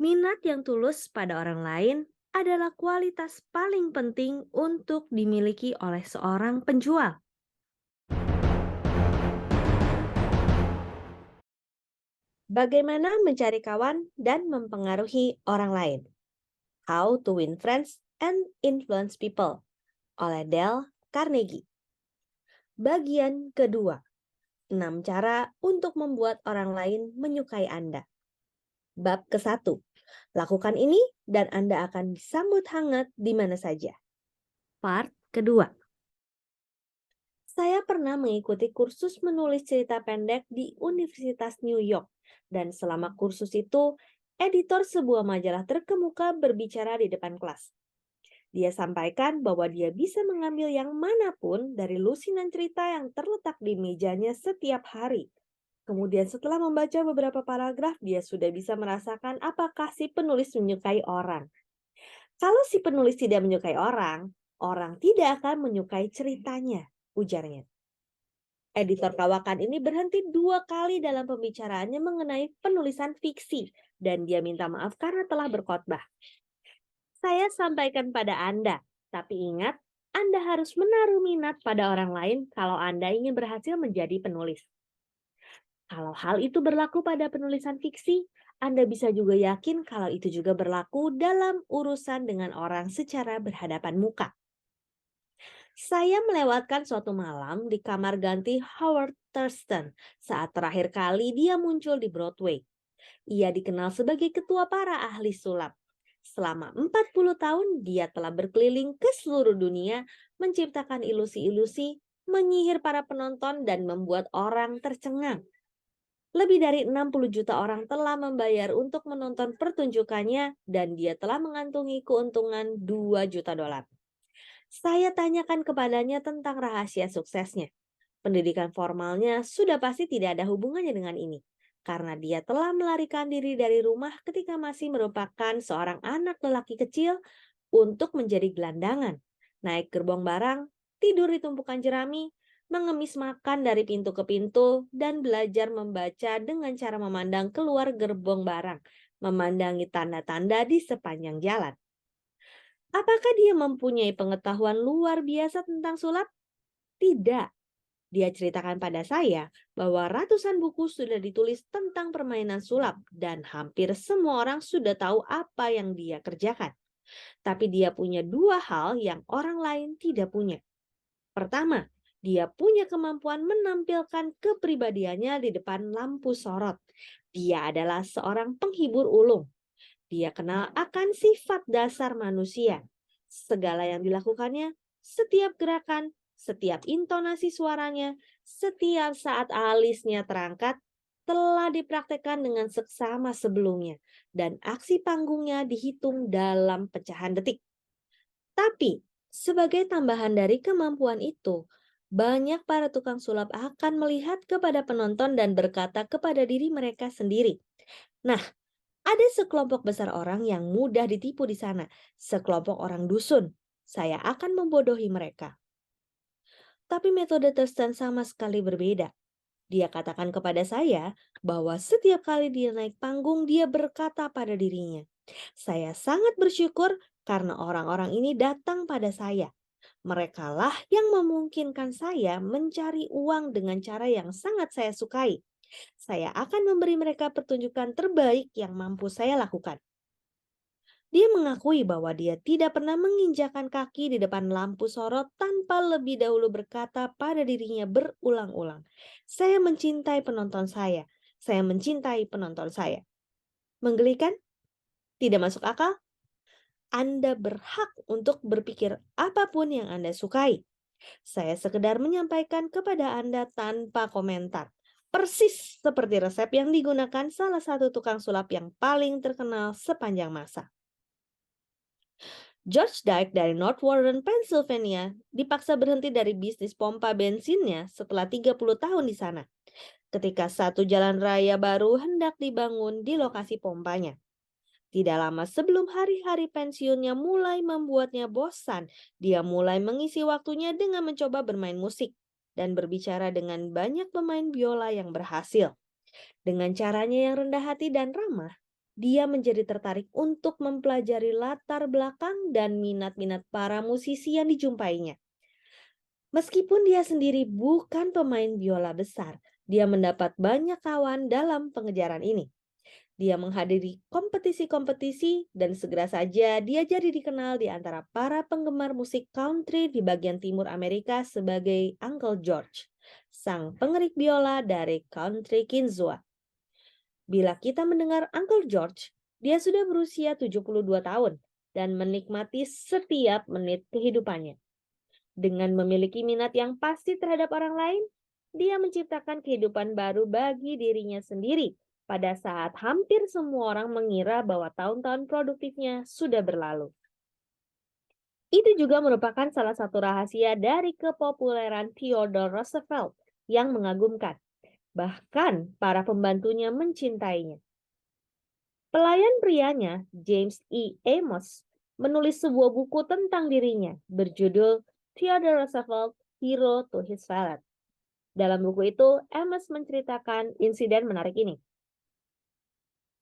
Minat yang tulus pada orang lain adalah kualitas paling penting untuk dimiliki oleh seorang penjual. Bagaimana mencari kawan dan mempengaruhi orang lain? How to Win Friends and Influence People oleh Dale Carnegie. Bagian kedua, 6 cara untuk membuat orang lain menyukai Anda. Bab ke-1, lakukan ini dan Anda akan disambut hangat di mana saja. Part kedua, saya pernah mengikuti kursus menulis cerita pendek di Universitas New York. Dan selama kursus itu, editor sebuah majalah terkemuka berbicara di depan kelas. Dia sampaikan bahwa dia bisa mengambil yang manapun dari lusinan cerita yang terletak di mejanya setiap hari. Kemudian setelah membaca beberapa paragraf, dia sudah bisa merasakan apakah si penulis menyukai orang. Kalau si penulis tidak menyukai orang, orang tidak akan menyukai ceritanya, ujarnya. Editor kawakan ini berhenti 2 kali dalam pembicaraannya mengenai penulisan fiksi, dan dia minta maaf karena telah berkhotbah. Saya sampaikan pada Anda, tapi ingat, Anda harus menaruh minat pada orang lain kalau Anda ingin berhasil menjadi penulis. Kalau hal itu berlaku pada penulisan fiksi, Anda bisa juga yakin kalau itu juga berlaku dalam urusan dengan orang secara berhadapan muka. Saya melewatkan suatu malam di kamar ganti Howard Thurston saat terakhir kali dia muncul di Broadway. Ia dikenal sebagai ketua para ahli sulap. Selama 40 tahun dia telah berkeliling ke seluruh dunia menciptakan ilusi-ilusi, menyihir para penonton dan membuat orang tercengang. Lebih dari 60 juta orang telah membayar untuk menonton pertunjukannya dan dia telah mengantongi keuntungan 2 juta dolar. Saya tanyakan kepadanya tentang rahasia suksesnya. Pendidikan formalnya sudah pasti tidak ada hubungannya dengan ini, karena dia telah melarikan diri dari rumah ketika masih merupakan seorang anak lelaki kecil untuk menjadi gelandangan, naik gerbong barang, tidur di tumpukan jerami, mengemis makan dari pintu ke pintu, dan belajar membaca dengan cara memandang keluar gerbong barang, memandangi tanda-tanda di sepanjang jalan. Apakah dia mempunyai pengetahuan luar biasa tentang sulap? Tidak. Dia ceritakan pada saya bahwa ratusan buku sudah ditulis tentang permainan sulap dan hampir semua orang sudah tahu apa yang dia kerjakan. Tapi dia punya 2 hal yang orang lain tidak punya. Pertama, dia punya kemampuan menampilkan kepribadiannya di depan lampu sorot. Dia adalah seorang penghibur ulung. Dia kenal akan sifat dasar manusia. Segala yang dilakukannya, setiap gerakan, setiap intonasi suaranya, setiap saat alisnya terangkat, telah dipraktekkan dengan seksama sebelumnya, dan aksi panggungnya dihitung dalam pecahan detik. Tapi, sebagai tambahan dari kemampuan itu, banyak para tukang sulap akan melihat kepada penonton dan berkata kepada diri mereka sendiri, "Nah, ada sekelompok besar orang yang mudah ditipu di sana, sekelompok orang dusun. Saya akan membodohi mereka." Tapi metode Thurston sama sekali berbeda. Dia katakan kepada saya bahwa setiap kali dia naik panggung, dia berkata pada dirinya, "Saya sangat bersyukur karena orang-orang ini datang pada saya. Merekalah yang memungkinkan saya mencari uang dengan cara yang sangat saya sukai. Saya akan memberi mereka pertunjukan terbaik yang mampu saya lakukan." Dia mengakui bahwa dia tidak pernah menginjakan kaki di depan lampu sorot tanpa lebih dahulu berkata pada dirinya berulang-ulang, "Saya mencintai penonton saya. Saya mencintai penonton saya." Menggelikan? Tidak masuk akal? Anda berhak untuk berpikir apapun yang Anda sukai. Saya sekedar menyampaikan kepada Anda tanpa komentar. Persis seperti resep yang digunakan salah satu tukang sulap yang paling terkenal sepanjang masa. George Dyke dari North Warren, Pennsylvania, dipaksa berhenti dari bisnis pompa bensinnya setelah 30 tahun di sana, ketika satu jalan raya baru hendak dibangun di lokasi pompanya. Tidak lama sebelum hari-hari pensiunnya mulai membuatnya bosan, dia mulai mengisi waktunya dengan mencoba bermain musik dan berbicara dengan banyak pemain biola yang berhasil. Dengan caranya yang rendah hati dan ramah, Dia menjadi tertarik untuk mempelajari latar belakang dan minat-minat para musisi yang dijumpainya. Meskipun dia sendiri bukan pemain biola besar, dia mendapat banyak kawan dalam pengejaran ini. Dia menghadiri kompetisi-kompetisi dan segera saja dia jadi dikenal di antara para penggemar musik country di bagian timur Amerika sebagai Uncle George, sang pengerik biola dari country Kinzua. Bila kita mendengar Uncle George, dia sudah berusia 72 tahun dan menikmati setiap menit kehidupannya. Dengan memiliki minat yang pasti terhadap orang lain, dia menciptakan kehidupan baru bagi dirinya sendiri pada saat hampir semua orang mengira bahwa tahun-tahun produktifnya sudah berlalu. Itu juga merupakan salah satu rahasia dari kepopuleran Theodore Roosevelt yang mengagumkan. Bahkan para pembantunya mencintainya. Pelayan prianya, James E. Amos, menulis sebuah buku tentang dirinya berjudul Theodore Roosevelt, Hero to His Valet. Dalam buku itu, Amos menceritakan insiden menarik ini.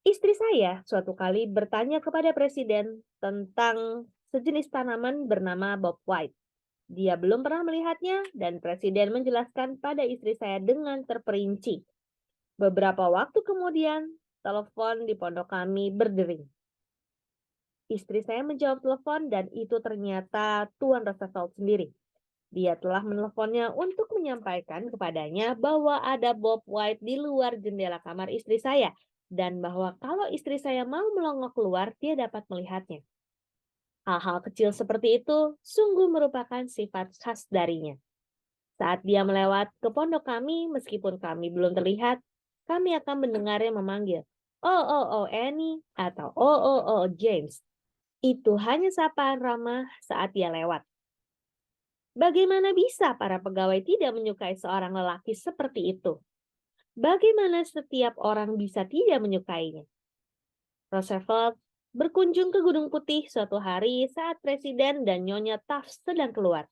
Istri saya suatu kali bertanya kepada presiden tentang sejenis tanaman bernama Bob White. Dia belum pernah melihatnya dan presiden menjelaskan pada istri saya dengan terperinci. Beberapa waktu kemudian, telepon di pondok kami berdering. Istri saya menjawab telepon dan itu ternyata Tuan Roosevelt sendiri. Dia telah meneleponnya untuk menyampaikan kepadanya bahwa ada Bob White di luar jendela kamar istri saya dan bahwa kalau istri saya mau melongok keluar, dia dapat melihatnya. Hal-hal kecil seperti itu sungguh merupakan sifat khas darinya. Saat dia melewat ke pondok kami, meskipun kami belum terlihat, kami akan mendengarnya memanggil, "Oh, oh, oh, Annie," atau "Oh, oh, oh, James." Itu hanya sapaan ramah saat dia lewat. Bagaimana bisa para pegawai tidak menyukai seorang lelaki seperti itu? Bagaimana setiap orang bisa tidak menyukainya? Roosevelt berkunjung ke Gunung Putih suatu hari saat Presiden dan Nyonya Taft sedang keluar.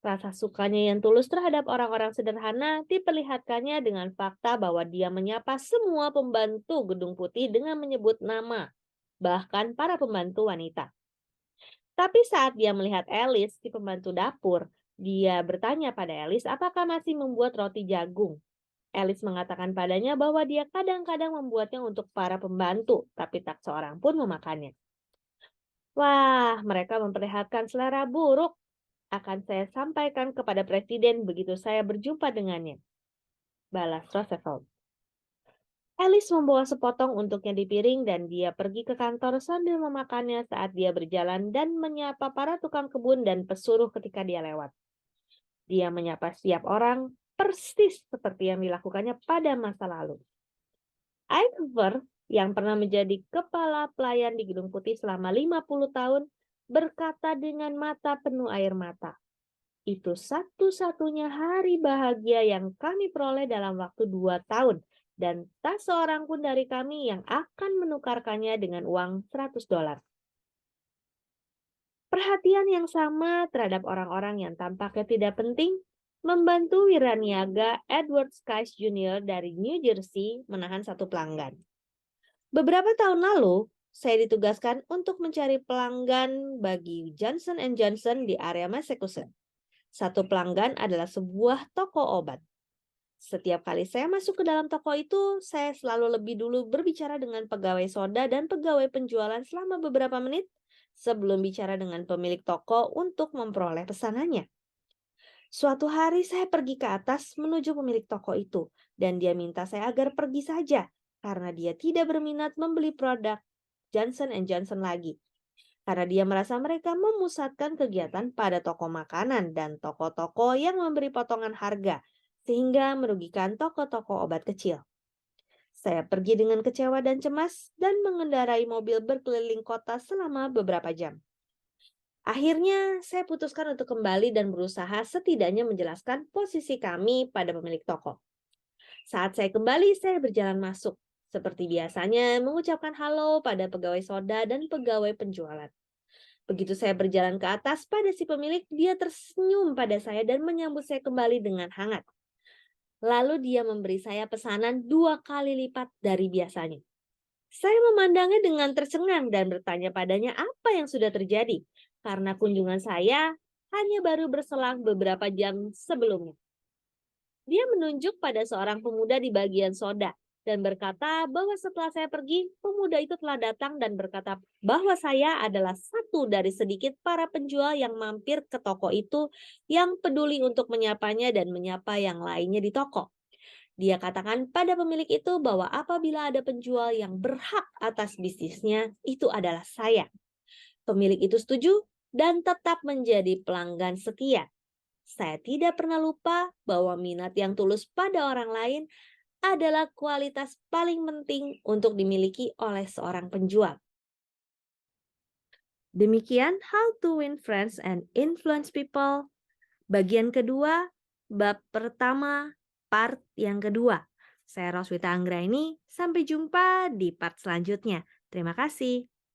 Rasa sukanya yang tulus terhadap orang-orang sederhana diperlihatkannya dengan fakta bahwa dia menyapa semua pembantu Gedung Putih dengan menyebut nama, bahkan para pembantu wanita. Tapi saat dia melihat Alice, si pembantu dapur, dia bertanya pada Alice apakah masih membuat roti jagung. Alice mengatakan padanya bahwa dia kadang-kadang membuatnya untuk para pembantu, tapi tak seorang pun memakannya. Wah, mereka memperlihatkan selera buruk. Akan saya sampaikan kepada presiden begitu saya berjumpa dengannya, balas Roosevelt. Alice membawa sepotong untuknya di piring dan dia pergi ke kantor sambil memakannya saat dia berjalan dan menyapa para tukang kebun dan pesuruh ketika dia lewat. Dia menyapa setiap orang persis seperti yang dilakukannya pada masa lalu. Ike Hoover yang pernah menjadi kepala pelayan di Gedung Putih selama 50 tahun berkata dengan mata penuh air mata, "Itu satu-satunya hari bahagia yang kami peroleh dalam waktu 2 tahun. Dan tak seorang pun dari kami yang akan menukarkannya dengan uang $100. Perhatian yang sama terhadap orang-orang yang tampaknya tidak penting membantu wiraniaga Edward Skies Jr. dari New Jersey menahan satu pelanggan. Beberapa tahun lalu, saya ditugaskan untuk mencari pelanggan bagi Johnson & Johnson di area Massachusetts. Satu pelanggan adalah sebuah toko obat. Setiap kali saya masuk ke dalam toko itu, saya selalu lebih dulu berbicara dengan pegawai soda dan pegawai penjualan selama beberapa menit sebelum bicara dengan pemilik toko untuk memperoleh pesanannya. Suatu hari saya pergi ke atas menuju pemilik toko itu dan dia minta saya agar pergi saja karena dia tidak berminat membeli produk Johnson & Johnson lagi. Karena dia merasa mereka memusatkan kegiatan pada toko makanan dan toko-toko yang memberi potongan harga sehingga merugikan toko-toko obat kecil. Saya pergi dengan kecewa dan cemas dan mengendarai mobil berkeliling kota selama beberapa jam. Akhirnya, saya putuskan untuk kembali dan berusaha setidaknya menjelaskan posisi kami pada pemilik toko. Saat saya kembali, saya berjalan masuk. Seperti biasanya, mengucapkan halo pada pegawai soda dan pegawai penjualan. Begitu saya berjalan ke atas pada si pemilik, dia tersenyum pada saya dan menyambut saya kembali dengan hangat. Lalu dia memberi saya pesanan 2 kali lipat dari biasanya. Saya memandangnya dengan tercengang dan bertanya padanya apa yang sudah terjadi, karena kunjungan saya hanya baru berselang beberapa jam sebelumnya. Dia menunjuk pada seorang pemuda di bagian soda dan berkata bahwa setelah saya pergi, pemuda itu telah datang dan berkata bahwa saya adalah satu dari sedikit para penjual yang mampir ke toko itu yang peduli untuk menyapanya dan menyapa yang lainnya di toko. Dia katakan pada pemilik itu bahwa apabila ada penjual yang berhak atas bisnisnya, itu adalah saya. Pemilik itu setuju dan tetap menjadi pelanggan setia. Saya tidak pernah lupa bahwa minat yang tulus pada orang lain adalah kualitas paling penting untuk dimiliki oleh seorang penjual. Demikian How to Win Friends and Influence People. Bagian kedua, bab pertama, part yang kedua. Saya Roswita Anggraini, sampai jumpa di part selanjutnya. Terima kasih.